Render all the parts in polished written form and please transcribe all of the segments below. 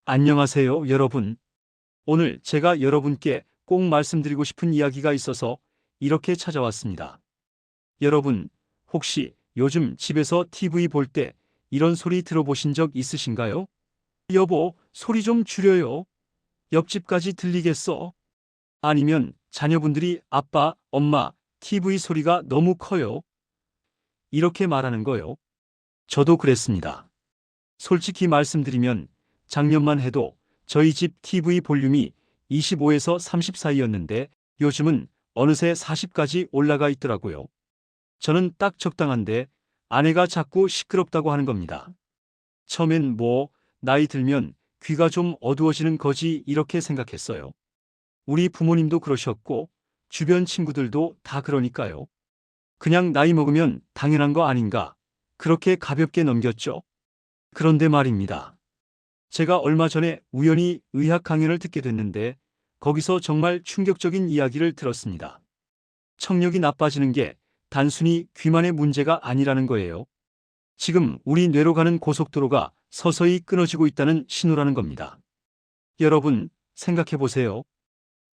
안녕하세요, 여러분. 오늘 제가 여러분께 꼭 말씀드리고 싶은 이야기가 있어서 이렇게 찾아왔습니다. 여러분, 혹시 요즘 집에서 TV 볼 때 이런 소리 들어보신 적 있으신가요? 여보, 소리 좀 줄여요. 옆집까지 들리겠어. 아니면 자녀분들이 아빠, 엄마, TV 소리가 너무 커요. 이렇게 말하는 거요. 저도 그랬습니다. 솔직히 말씀드리면 작년만 해도 저희 집 TV 볼륨이 25에서 30 사이였는데 요즘은 어느새 40까지 올라가 있더라고요. 저는 딱 적당한데 아내가 자꾸 시끄럽다고 하는 겁니다. 처음엔 나이 들면 귀가 좀 어두워지는 거지 이렇게 생각했어요. 우리 부모님도 그러셨고 주변 친구들도 다 그러니까요. 그냥 나이 먹으면 당연한 거 아닌가 그렇게 가볍게 넘겼죠. 그런데 말입니다. 제가 얼마 전에 우연히 의학 강연을 듣게 됐는데 거기서 정말 충격적인 이야기를 들었습니다. 청력이 나빠지는 게 단순히 귀만의 문제가 아니라는 거예요. 지금 우리 뇌로 가는 고속도로가 서서히 끊어지고 있다는 신호라는 겁니다. 여러분, 생각해 보세요.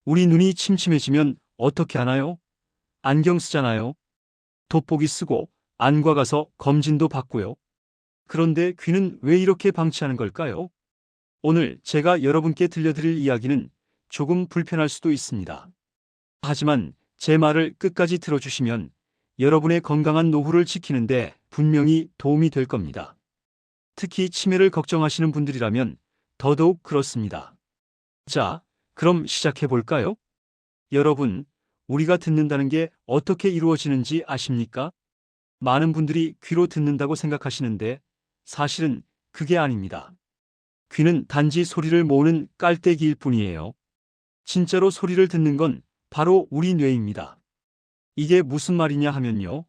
우리 눈이 침침해지면 어떻게 하나요? 안경 쓰잖아요. 돋보기 쓰고 안과 가서 검진도 받고요. 그런데 귀는 왜 이렇게 방치하는 걸까요? 오늘 제가 여러분께 들려드릴 이야기는 조금 불편할 수도 있습니다. 하지만 제 말을 끝까지 들어주시면 여러분의 건강한 노후를 지키는데 분명히 도움이 될 겁니다. 특히 치매를 걱정하시는 분들이라면 더더욱 그렇습니다. 자, 그럼 시작해 볼까요? 여러분, 우리가 듣는다는 게 어떻게 이루어지는지 아십니까? 많은 분들이 귀로 듣는다고 생각하시는데 사실은 그게 아닙니다. 귀는 단지 소리를 모으는 깔때기일 뿐이에요. 진짜로 소리를 듣는 건 바로 우리 뇌입니다. 이게 무슨 말이냐 하면요.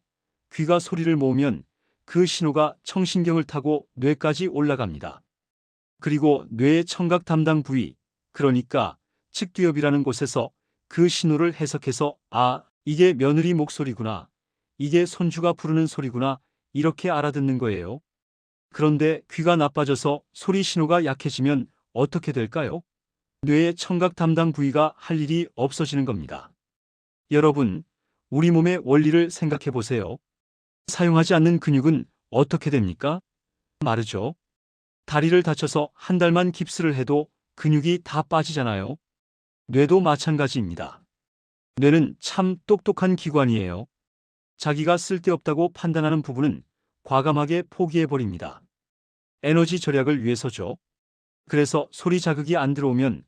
귀가 소리를 모으면 그 신호가 청신경을 타고 뇌까지 올라갑니다. 그리고 뇌의 청각 담당 부위, 그러니까 측두엽이라는 곳에서 그 신호를 해석해서 이게 며느리 목소리구나. 이게 손주가 부르는 소리구나. 이렇게 알아듣는 거예요. 그런데 귀가 나빠져서 소리 신호가 약해지면 어떻게 될까요? 뇌의 청각 담당 부위가 할 일이 없어지는 겁니다. 여러분, 우리 몸의 원리를 생각해 보세요. 사용하지 않는 근육은 어떻게 됩니까? 마르죠. 다리를 다쳐서 한 달만 깁스를 해도 근육이 다 빠지잖아요. 뇌도 마찬가지입니다. 뇌는 참 똑똑한 기관이에요. 자기가 쓸데없다고 판단하는 부분은 과감하게 포기해버립니다. 에너지 절약을 위해서죠. 그래서 소리 자극이 안 들어오면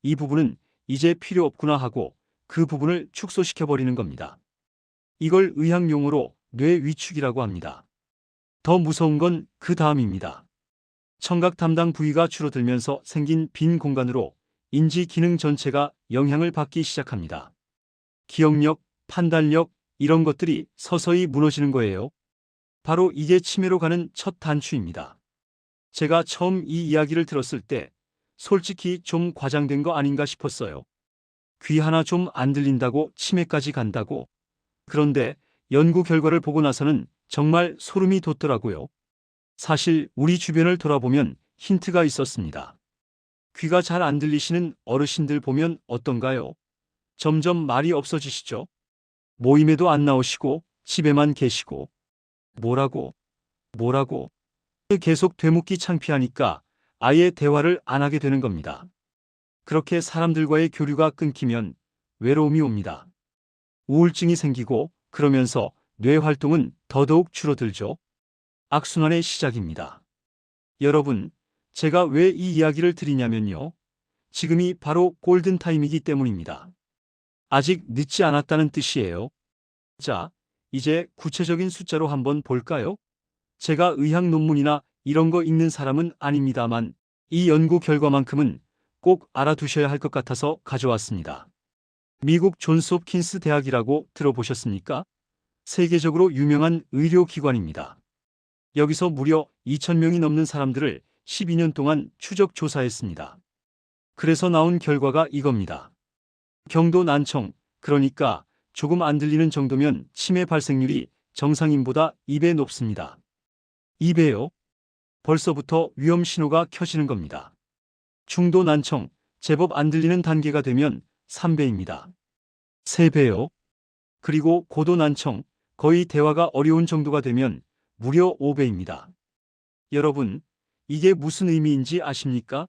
이 부분은 이제 필요 없구나 하고 그 부분을 축소시켜버리는 겁니다. 이걸 의학 용어로 뇌 위축이라고 합니다. 더 무서운 건 그 다음입니다. 청각 담당 부위가 줄어들면서 생긴 빈 공간으로 인지 기능 전체가 영향을 받기 시작합니다. 기억력, 판단력, 이런 것들이 서서히 무너지는 거예요. 바로 이게 치매로 가는 첫 단추입니다. 제가 처음 이 이야기를 들었을 때 솔직히 좀 과장된 거 아닌가 싶었어요. 귀 하나 좀 안 들린다고 치매까지 간다고. 그런데 연구 결과를 보고 나서는 정말 소름이 돋더라고요. 사실 우리 주변을 돌아보면 힌트가 있었습니다. 귀가 잘 안 들리시는 어르신들 보면 어떤가요? 점점 말이 없어지시죠? 모임에도 안 나오시고 집에만 계시고 뭐라고 계속 되묻기 창피하니까 아예 대화를 안 하게 되는 겁니다. 그렇게 사람들과의 교류가 끊기면 외로움이 옵니다. 우울증이 생기고 그러면서 뇌 활동은 더더욱 줄어들죠. 악순환의 시작입니다. 여러분, 제가 왜 이 이야기를 드리냐면요. 지금이 바로 골든타임이기 때문입니다. 아직 늦지 않았다는 뜻이에요. 자, 이제 구체적인 숫자로 한번 볼까요? 제가 의학 논문이나 이런 거 읽는 사람은 아닙니다만 이 연구 결과만큼은 꼭 알아두셔야 할 것 같아서 가져왔습니다. 미국 존스 홉킨스 대학이라고 들어보셨습니까? 세계적으로 유명한 의료기관입니다. 여기서 무려 2,000명이 넘는 사람들을 12년 동안 추적 조사했습니다. 그래서 나온 결과가 이겁니다. 경도 난청, 그러니까 조금 안 들리는 정도면 치매 발생률이 정상인보다 2배 높습니다. 2배요? 벌써부터 위험 신호가 켜지는 겁니다. 중도 난청, 제법 안 들리는 단계가 되면 3배입니다. 3배요. 그리고 고도 난청, 거의 대화가 어려운 정도가 되면 무려 5배입니다. 여러분, 이게 무슨 의미인지 아십니까?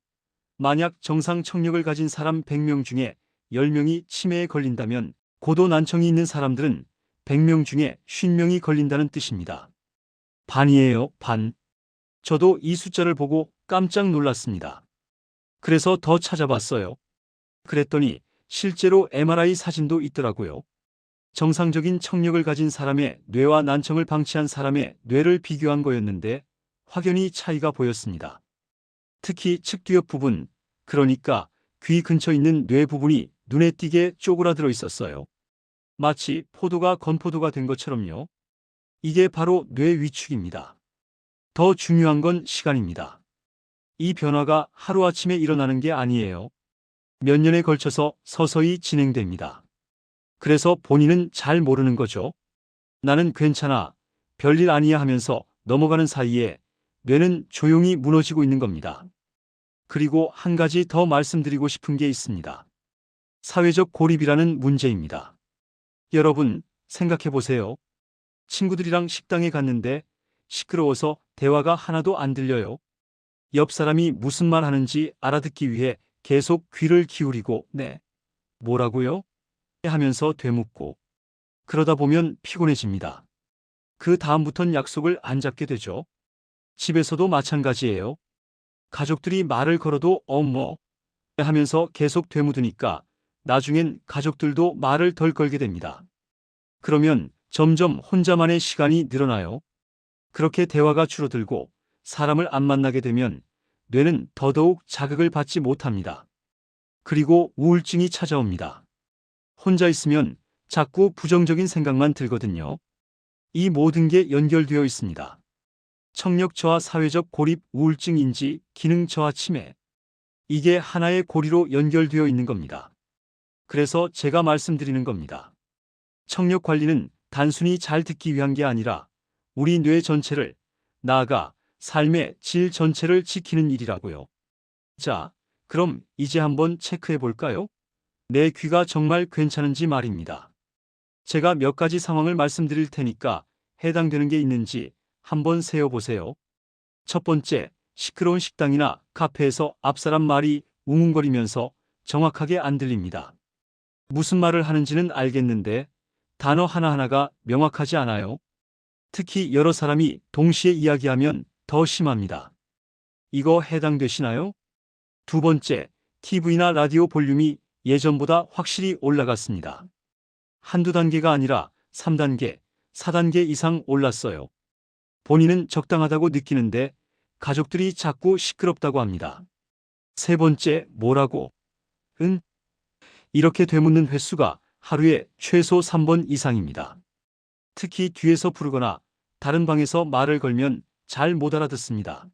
만약 정상 청력을 가진 사람 100명 중에 10명이 치매에 걸린다면 고도 난청이 있는 사람들은 100명 중에 50명이 걸린다는 뜻입니다. 반이에요, 반. 저도 이 숫자를 보고 깜짝 놀랐습니다. 그래서 더 찾아봤어요. 그랬더니 실제로 MRI 사진도 있더라고요. 정상적인 청력을 가진 사람의 뇌와 난청을 방치한 사람의 뇌를 비교한 거였는데 확연히 차이가 보였습니다. 특히 측두엽 부분, 그러니까 귀 근처 있는 뇌 부분이 눈에 띄게 쪼그라들어 있었어요. 마치 포도가 건포도가 된 것처럼요. 이게 바로 뇌 위축입니다. 더 중요한 건 시간입니다. 이 변화가 하루아침에 일어나는 게 아니에요. 몇 년에 걸쳐서 서서히 진행됩니다. 그래서 본인은 잘 모르는 거죠. 나는 괜찮아, 별일 아니야 하면서 넘어가는 사이에 뇌는 조용히 무너지고 있는 겁니다. 그리고 한 가지 더 말씀드리고 싶은 게 있습니다. 사회적 고립이라는 문제입니다. 여러분, 생각해 보세요. 친구들이랑 식당에 갔는데 시끄러워서 대화가 하나도 안 들려요. 옆 사람이 무슨 말 하는지 알아듣기 위해 계속 귀를 기울이고, 네, 뭐라고요? 하면서 되묻고. 그러다 보면 피곤해집니다. 그 다음부턴 약속을 안 잡게 되죠. 집에서도 마찬가지예요. 가족들이 말을 걸어도 뭐 하면서 계속 되묻으니까 나중엔 가족들도 말을 덜 걸게 됩니다. 그러면 점점 혼자만의 시간이 늘어나요. 그렇게 대화가 줄어들고 사람을 안 만나게 되면 뇌는 더더욱 자극을 받지 못합니다. 그리고 우울증이 찾아옵니다. 혼자 있으면 자꾸 부정적인 생각만 들거든요. 이 모든 게 연결되어 있습니다. 청력 저하, 사회적 고립, 우울증, 인지, 기능 저하, 치매. 이게 하나의 고리로 연결되어 있는 겁니다. 그래서 제가 말씀드리는 겁니다. 청력 관리는 단순히 잘 듣기 위한 게 아니라 우리 뇌 전체를, 나아가 삶의 질 전체를 지키는 일이라고요. 자, 그럼 이제 한번 체크해 볼까요? 내 귀가 정말 괜찮은지 말입니다. 제가 몇 가지 상황을 말씀드릴 테니까 해당되는 게 있는지 한번 세어보세요. 첫 번째, 시끄러운 식당이나 카페에서 앞사람 말이 웅웅거리면서 정확하게 안 들립니다. 무슨 말을 하는지는 알겠는데 단어 하나하나가 명확하지 않아요. 특히 여러 사람이 동시에 이야기하면 더 심합니다. 이거 해당되시나요? 두 번째, TV나 라디오 볼륨이 예전보다 확실히 올라갔습니다. 한두 단계가 아니라 3단계, 4단계 이상 올랐어요. 본인은 적당하다고 느끼는데 가족들이 자꾸 시끄럽다고 합니다. 세 번째, 뭐라고? 이렇게 되묻는 횟수가 하루에 최소 3번 이상입니다. 특히 뒤에서 부르거나 다른 방에서 말을 걸면 잘 못 알아듣습니다.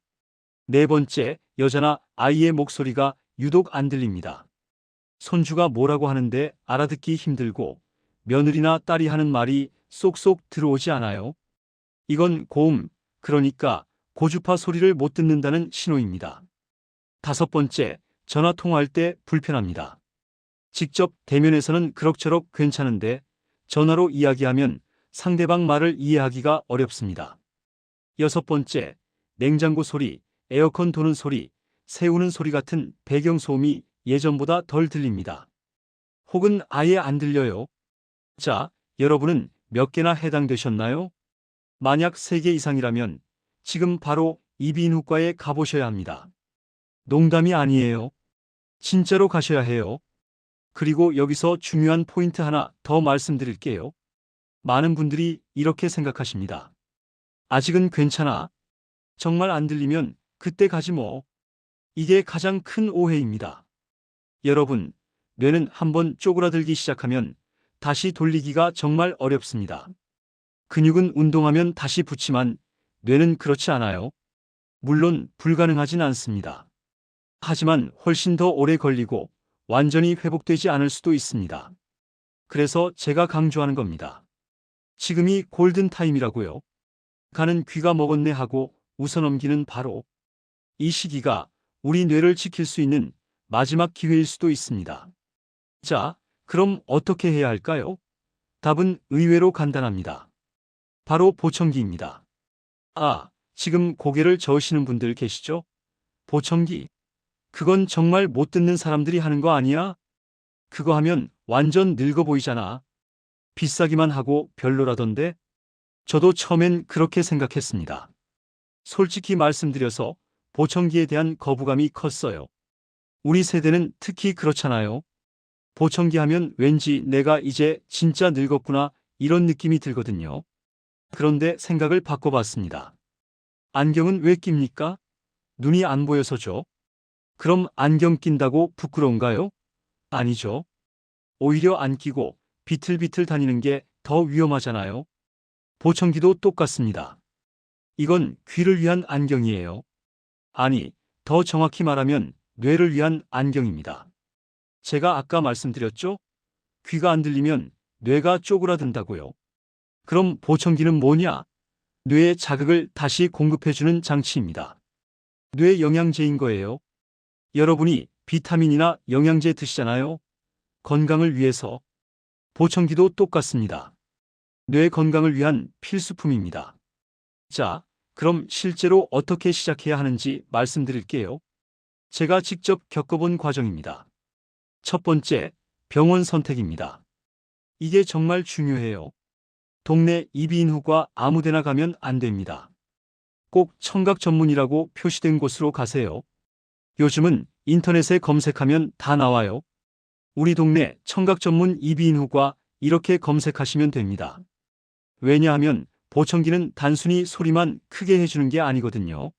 네 번째, 여자나 아이의 목소리가 유독 안 들립니다. 손주가 뭐라고 하는데 알아듣기 힘들고 며느리나 딸이 하는 말이 쏙쏙 들어오지 않아요. 이건 고음, 그러니까 고주파 소리를 못 듣는다는 신호입니다. 다섯 번째, 전화 통화할 때 불편합니다. 직접 대면에서는 그럭저럭 괜찮은데 전화로 이야기하면 상대방 말을 이해하기가 어렵습니다. 여섯 번째, 냉장고 소리, 에어컨 도는 소리, 새 우는 소리 같은 배경소음이 예전보다 덜 들립니다. 혹은 아예 안 들려요. 자, 여러분은 몇 개나 해당되셨나요? 만약 3개 이상이라면 지금 바로 이비인후과에 가보셔야 합니다. 농담이 아니에요. 진짜로 가셔야 해요. 그리고 여기서 중요한 포인트 하나 더 말씀드릴게요. 많은 분들이 이렇게 생각하십니다. 아직은 괜찮아. 정말 안 들리면 그때 가지 뭐. 이게 가장 큰 오해입니다. 여러분, 뇌는 한번 쪼그라들기 시작하면 다시 돌리기가 정말 어렵습니다. 근육은 운동하면 다시 붙지만 뇌는 그렇지 않아요. 물론 불가능하진 않습니다. 하지만 훨씬 더 오래 걸리고 완전히 회복되지 않을 수도 있습니다. 그래서 제가 강조하는 겁니다. 지금이 골든 타임이라고요. 가는 귀가 먹었네 하고 웃어넘기는 바로 이 시기가 우리 뇌를 지킬 수 있는 마지막 기회일 수도 있습니다. 자, 그럼 어떻게 해야 할까요? 답은 의외로 간단합니다. 바로 보청기입니다. 아, 지금 고개를 저으시는 분들 계시죠? 보청기. 그건 정말 못 듣는 사람들이 하는 거 아니야? 그거 하면 완전 늙어 보이잖아. 비싸기만 하고 별로라던데? 저도 처음엔 그렇게 생각했습니다. 솔직히 말씀드려서 보청기에 대한 거부감이 컸어요. 우리 세대는 특히 그렇잖아요. 보청기 하면 왠지 내가 이제 진짜 늙었구나 이런 느낌이 들거든요. 그런데 생각을 바꿔봤습니다. 안경은 왜 낍니까? 눈이 안 보여서죠. 그럼 안경 낀다고 부끄러운가요? 아니죠. 오히려 안 끼고 비틀비틀 다니는 게 더 위험하잖아요. 보청기도 똑같습니다. 이건 귀를 위한 안경이에요. 아니, 더 정확히 말하면 뇌를 위한 안경입니다. 제가 아까 말씀드렸죠? 귀가 안 들리면 뇌가 쪼그라든다고요. 그럼 보청기는 뭐냐? 뇌에 자극을 다시 공급해주는 장치입니다. 뇌 영양제인 거예요. 여러분이 비타민이나 영양제 드시잖아요. 건강을 위해서. 보청기도 똑같습니다. 뇌 건강을 위한 필수품입니다. 자, 그럼 실제로 어떻게 시작해야 하는지 말씀드릴게요. 제가 직접 겪어본 과정입니다. 첫 번째, 병원 선택입니다. 이게 정말 중요해요. 동네 이비인후과 아무데나 가면 안 됩니다. 꼭 청각 전문이라고 표시된 곳으로 가세요. 요즘은 인터넷에 검색하면 다 나와요. 우리 동네 청각 전문 이비인후과 이렇게 검색하시면 됩니다. 왜냐하면 보청기는 단순히 소리만 크게 해주는 게 아니거든요.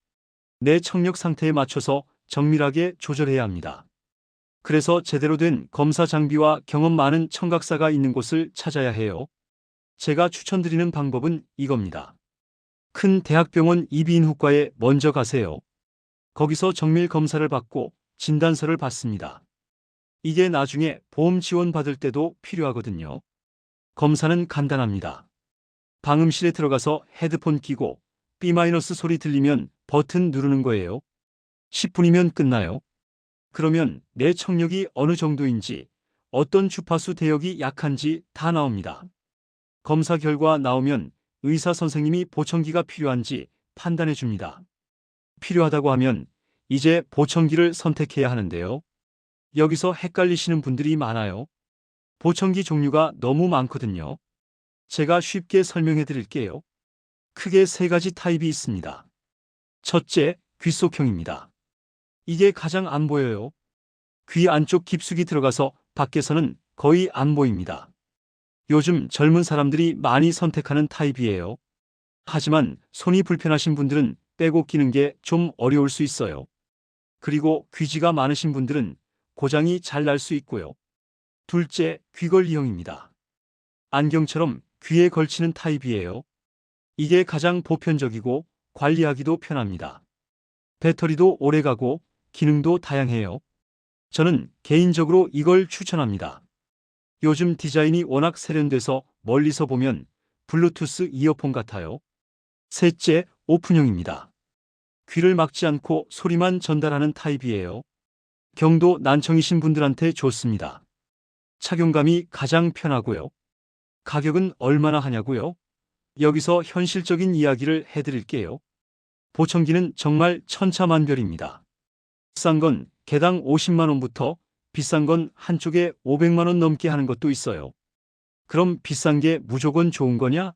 내 청력 상태에 맞춰서 정밀하게 조절해야 합니다. 그래서 제대로 된 검사 장비와 경험 많은 청각사가 있는 곳을 찾아야 해요. 제가 추천드리는 방법은 이겁니다. 큰 대학병원 이비인후과에 먼저 가세요. 거기서 정밀 검사를 받고 진단서를 받습니다. 이게 나중에 보험 지원 받을 때도 필요하거든요. 검사는 간단합니다. 방음실에 들어가서 헤드폰 끼고 B- 소리 들리면 버튼 누르는 거예요. 10분이면 끝나요. 그러면 내 청력이 어느 정도인지, 어떤 주파수 대역이 약한지 다 나옵니다. 검사 결과 나오면 의사 선생님이 보청기가 필요한지 판단해 줍니다. 필요하다고 하면 이제 보청기를 선택해야 하는데요. 여기서 헷갈리시는 분들이 많아요. 보청기 종류가 너무 많거든요. 제가 쉽게 설명해 드릴게요. 크게 세 가지 타입이 있습니다. 첫째, 귓속형입니다. 이게 가장 안 보여요. 귀 안쪽 깊숙이 들어가서 밖에서는 거의 안 보입니다. 요즘 젊은 사람들이 많이 선택하는 타입이에요. 하지만 손이 불편하신 분들은 빼고 끼는 게 좀 어려울 수 있어요. 그리고 귀지가 많으신 분들은 고장이 잘 날 수 있고요. 둘째, 귀걸이형입니다. 안경처럼 귀에 걸치는 타입이에요. 이게 가장 보편적이고 관리하기도 편합니다. 배터리도 오래가고 기능도 다양해요. 저는 개인적으로 이걸 추천합니다. 요즘 디자인이 워낙 세련돼서 멀리서 보면 블루투스 이어폰 같아요. 셋째, 오픈형입니다. 귀를 막지 않고 소리만 전달하는 타입이에요. 경도 난청이신 분들한테 좋습니다. 착용감이 가장 편하고요. 가격은 얼마나 하냐고요? 여기서 현실적인 이야기를 해드릴게요. 보청기는 정말 천차만별입니다. 싼 건 개당 50만 원부터 비싼 건 한쪽에 500만 원 넘게 하는 것도 있어요. 그럼 비싼 게 무조건 좋은 거냐?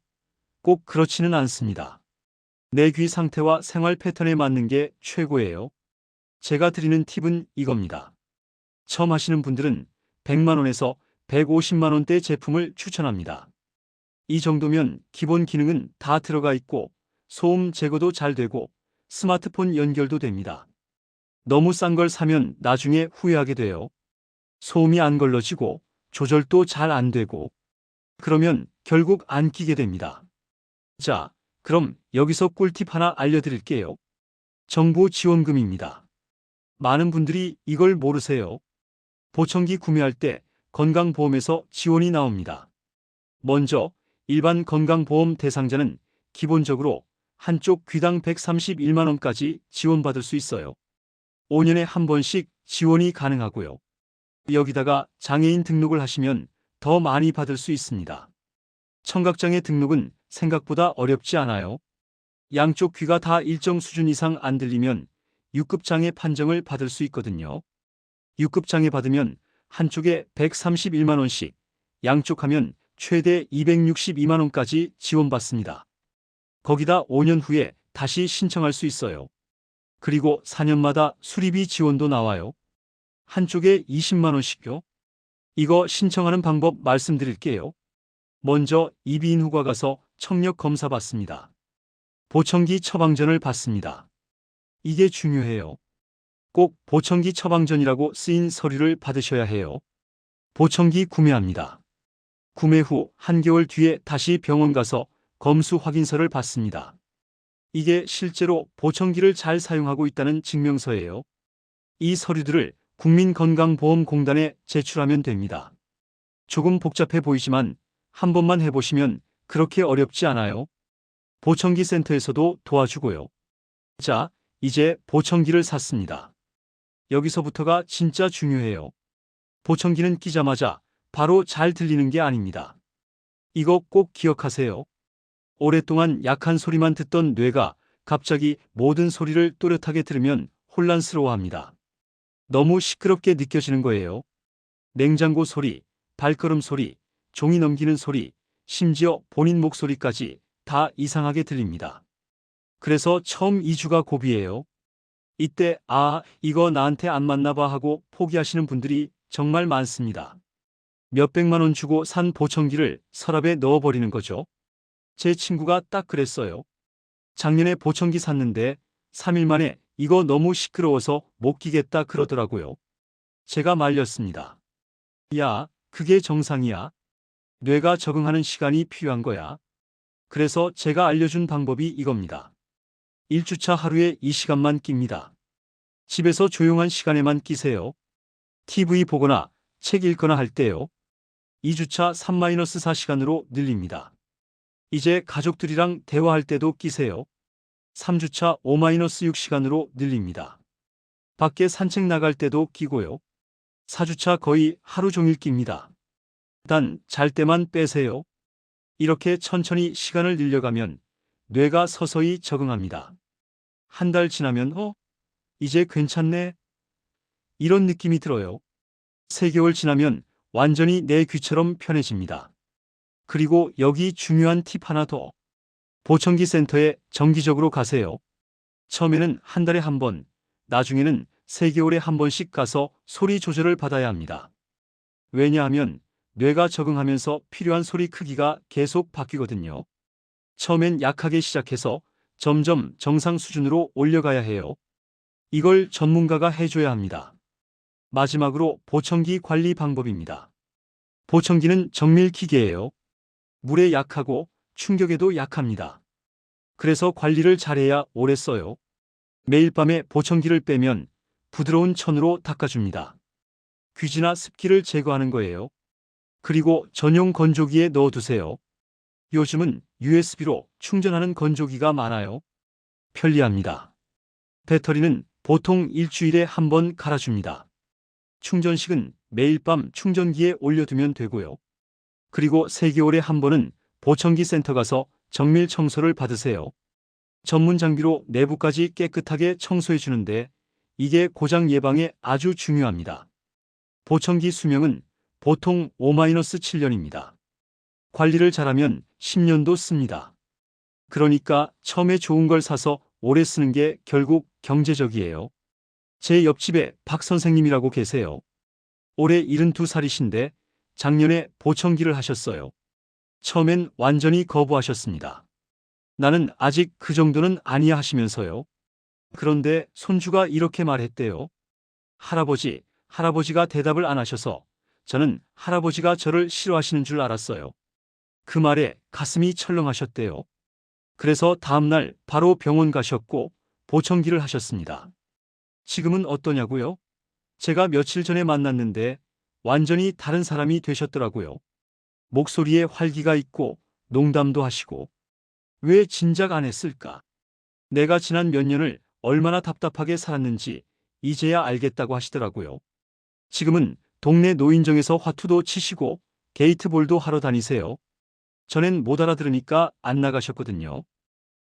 꼭 그렇지는 않습니다. 내 귀 상태와 생활 패턴에 맞는 게 최고예요. 제가 드리는 팁은 이겁니다. 처음 하시는 분들은 100만 원에서 150만 원대 제품을 추천합니다. 이 정도면 기본 기능은 다 들어가 있고 소음 제거도 잘 되고 스마트폰 연결도 됩니다. 너무 싼 걸 사면 나중에 후회하게 돼요. 소음이 안 걸러지고 조절도 잘 안 되고 그러면 결국 안 끼게 됩니다. 자, 그럼 여기서 꿀팁 하나 알려드릴게요. 정부 지원금입니다. 많은 분들이 이걸 모르세요. 보청기 구매할 때 건강보험에서 지원이 나옵니다. 먼저 일반 건강보험 대상자는 기본적으로 한쪽 귀당 131만 원까지 지원받을 수 있어요. 5년에 한 번씩 지원이 가능하고요. 여기다가 장애인 등록을 하시면 더 많이 받을 수 있습니다. 청각장애 등록은 생각보다 어렵지 않아요. 양쪽 귀가 다 일정 수준 이상 안 들리면 6급 장애 판정을 받을 수 있거든요. 6급 장애 받으면 한쪽에 131만 원씩, 양쪽 하면 최대 262만 원까지 지원받습니다. 거기다 5년 후에 다시 신청할 수 있어요. 그리고 4년마다 수리비 지원도 나와요. 한쪽에 20만 원씩요. 이거 신청하는 방법 말씀드릴게요. 먼저 이비인후과 가서 청력 검사 받습니다. 보청기 처방전을 받습니다. 이게 중요해요. 꼭 보청기 처방전이라고 쓰인 서류를 받으셔야 해요. 보청기 구매합니다. 구매 후 한개월 뒤에 다시 병원 가서 검수 확인서를 받습니다. 이게 실제로 보청기를 잘 사용하고 있다는 증명서예요. 이 서류들을 국민건강보험공단에 제출하면 됩니다. 조금 복잡해 보이지만 한 번만 해보시면 그렇게 어렵지 않아요. 보청기 센터에서도 도와주고요. 자, 이제 보청기를 샀습니다. 여기서부터가 진짜 중요해요. 보청기는 끼자마자 바로 잘 들리는 게 아닙니다. 이거 꼭 기억하세요. 오랫동안 약한 소리만 듣던 뇌가 갑자기 모든 소리를 또렷하게 들으면 혼란스러워합니다. 너무 시끄럽게 느껴지는 거예요. 냉장고 소리, 발걸음 소리, 종이 넘기는 소리, 심지어 본인 목소리까지 다 이상하게 들립니다. 그래서 처음 2주가 고비예요. 이때 이거 나한테 안 맞나 봐 하고 포기하시는 분들이 정말 많습니다. 몇백만 원 주고 산 보청기를 서랍에 넣어버리는 거죠. 제 친구가 딱 그랬어요. 작년에 보청기 샀는데 3일 만에 이거 너무 시끄러워서 못 끼겠다 그러더라고요. 제가 말렸습니다. 야, 그게 정상이야. 뇌가 적응하는 시간이 필요한 거야. 그래서 제가 알려준 방법이 이겁니다. 1주차 하루에 이 시간만 낍니다. 집에서 조용한 시간에만 끼세요. TV 보거나 책 읽거나 할 때요. 2주차 3-4시간으로 늘립니다. 이제 가족들이랑 대화할 때도 끼세요. 3주차 5-6시간으로 늘립니다. 밖에 산책 나갈 때도 끼고요. 4주차 거의 하루 종일 낍니다. 단 잘 때만 빼세요. 이렇게 천천히 시간을 늘려가면 뇌가 서서히 적응합니다. 한 달 지나면 이제 괜찮네? 이런 느낌이 들어요. 3개월 지나면 완전히 내 귀처럼 편해집니다. 그리고 여기 중요한 팁 하나 더. 보청기 센터에 정기적으로 가세요. 처음에는 한 달에 한 번, 나중에는 3개월에 한 번씩 가서 소리 조절을 받아야 합니다. 왜냐하면 뇌가 적응하면서 필요한 소리 크기가 계속 바뀌거든요. 처음엔 약하게 시작해서 점점 정상 수준으로 올려가야 해요. 이걸 전문가가 해줘야 합니다. 마지막으로 보청기 관리 방법입니다. 보청기는 정밀기계예요. 물에 약하고 충격에도 약합니다. 그래서 관리를 잘해야 오래 써요. 매일 밤에 보청기를 빼면 부드러운 천으로 닦아줍니다. 귀지나 습기를 제거하는 거예요. 그리고 전용 건조기에 넣어두세요. 요즘은 USB로 충전하는 건조기가 많아요. 편리합니다. 배터리는 보통 일주일에 한 번 갈아줍니다. 충전식은 매일 밤 충전기에 올려두면 되고요. 그리고 3개월에 한 번은 보청기 센터 가서 정밀 청소를 받으세요. 전문 장비로 내부까지 깨끗하게 청소해 주는데 이게 고장 예방에 아주 중요합니다. 보청기 수명은 보통 5-7년입니다. 관리를 잘하면 10년도 씁니다. 그러니까 처음에 좋은 걸 사서 오래 쓰는 게 결국 경제적이에요. 제 옆집에 박 선생님이라고 계세요. 올해 72살이신데 작년에 보청기를 하셨어요. 처음엔 완전히 거부하셨습니다. 나는 아직 그 정도는 아니야 하시면서요. 그런데 손주가 이렇게 말했대요. 할아버지가 대답을 안 하셔서 저는 할아버지가 저를 싫어하시는 줄 알았어요. 그 말에 가슴이 철렁하셨대요. 그래서 다음날 바로 병원 가셨고 보청기를 하셨습니다. 지금은 어떠냐고요? 제가 며칠 전에 만났는데 완전히 다른 사람이 되셨더라고요. 목소리에 활기가 있고 농담도 하시고. 왜 진작 안 했을까? 내가 지난 몇 년을 얼마나 답답하게 살았는지 이제야 알겠다고 하시더라고요. 지금은 동네 노인정에서 화투도 치시고 게이트볼도 하러 다니세요. 전엔 못 알아들으니까 안 나가셨거든요.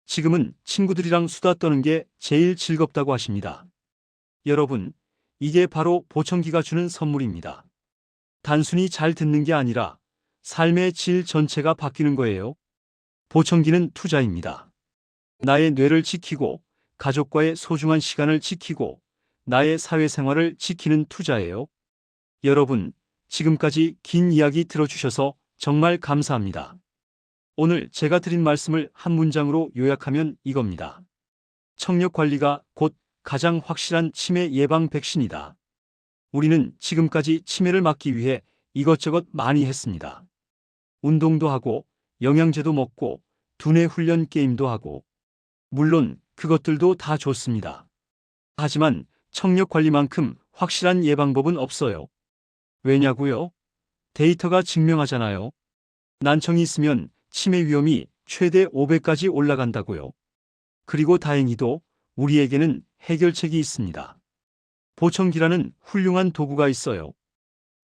지금은 친구들이랑 수다 떠는 게 제일 즐겁다고 하십니다. 여러분, 이게 바로 보청기가 주는 선물입니다. 단순히 잘 듣는 게 아니라 삶의 질 전체가 바뀌는 거예요. 보청기는 투자입니다. 나의 뇌를 지키고 가족과의 소중한 시간을 지키고 나의 사회생활을 지키는 투자예요. 여러분, 지금까지 긴 이야기 들어주셔서 정말 감사합니다. 오늘 제가 드린 말씀을 한 문장으로 요약하면 이겁니다. 청력 관리가 곧 가장 확실한 치매 예방 백신이다. 우리는 지금까지 치매를 막기 위해 이것저것 많이 했습니다. 운동도 하고 영양제도 먹고 두뇌 훈련 게임도 하고 물론 그것들도 다 좋습니다. 하지만 청력 관리만큼 확실한 예방법은 없어요. 왜냐고요? 데이터가 증명하잖아요. 난청이 있으면 치매 위험이 최대 5배까지 올라간다고요. 그리고 다행히도 우리에게는 해결책이 있습니다. 보청기라는 훌륭한 도구가 있어요.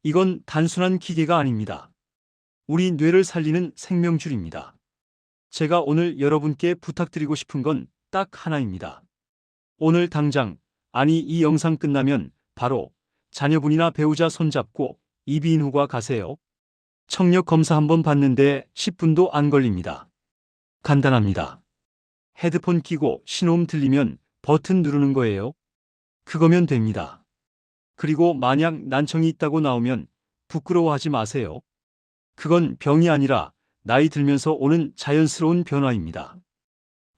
이건 단순한 기계가 아닙니다. 우리 뇌를 살리는 생명줄입니다. 제가 오늘 여러분께 부탁드리고 싶은 건 딱 하나입니다. 오늘 당장, 아니 이 영상 끝나면 바로 자녀분이나 배우자 손잡고 이비인후과 가세요. 청력 검사 한번 받는데 10분도 안 걸립니다. 간단합니다. 헤드폰 끼고 신호음 들리면 버튼 누르는 거예요. 그거면 됩니다. 그리고 만약 난청이 있다고 나오면 부끄러워하지 마세요. 그건 병이 아니라 나이 들면서 오는 자연스러운 변화입니다.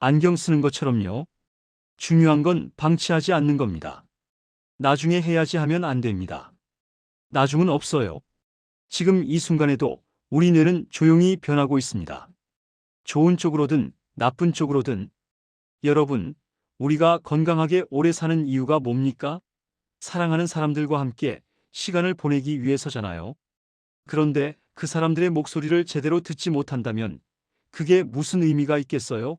안경 쓰는 것처럼요. 중요한 건 방치하지 않는 겁니다. 나중에 해야지 하면 안 됩니다. 나중은 없어요. 지금 이 순간에도 우리 뇌는 조용히 변하고 있습니다. 좋은 쪽으로든 나쁜 쪽으로든. 여러분, 우리가 건강하게 오래 사는 이유가 뭡니까? 사랑하는 사람들과 함께 시간을 보내기 위해서잖아요. 그런데 그 사람들의 목소리를 제대로 듣지 못한다면 그게 무슨 의미가 있겠어요?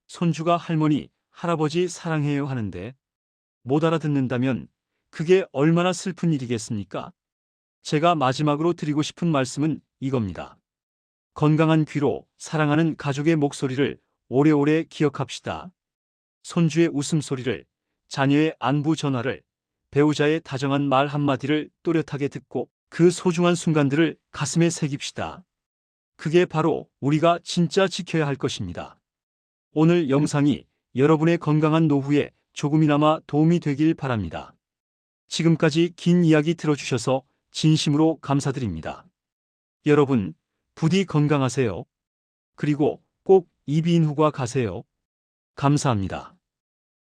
손주가 할머니, 할아버지 사랑해요 하는데 못 알아듣는다면 그게 얼마나 슬픈 일이겠습니까? 제가 마지막으로 드리고 싶은 말씀은 이겁니다. 건강한 귀로 사랑하는 가족의 목소리를 오래오래 기억합시다. 손주의 웃음소리를, 자녀의 안부 전화를, 배우자의 다정한 말 한마디를 또렷하게 듣고 그 소중한 순간들을 가슴에 새깁시다. 그게 바로 우리가 진짜 지켜야 할 것입니다. 오늘 영상이 여러분의 건강한 노후에 조금이나마 도움이 되길 바랍니다. 지금까지 긴 이야기 들어주셔서 진심으로 감사드립니다. 여러분, 부디 건강하세요. 그리고 꼭 이비인후과 가세요. 감사합니다.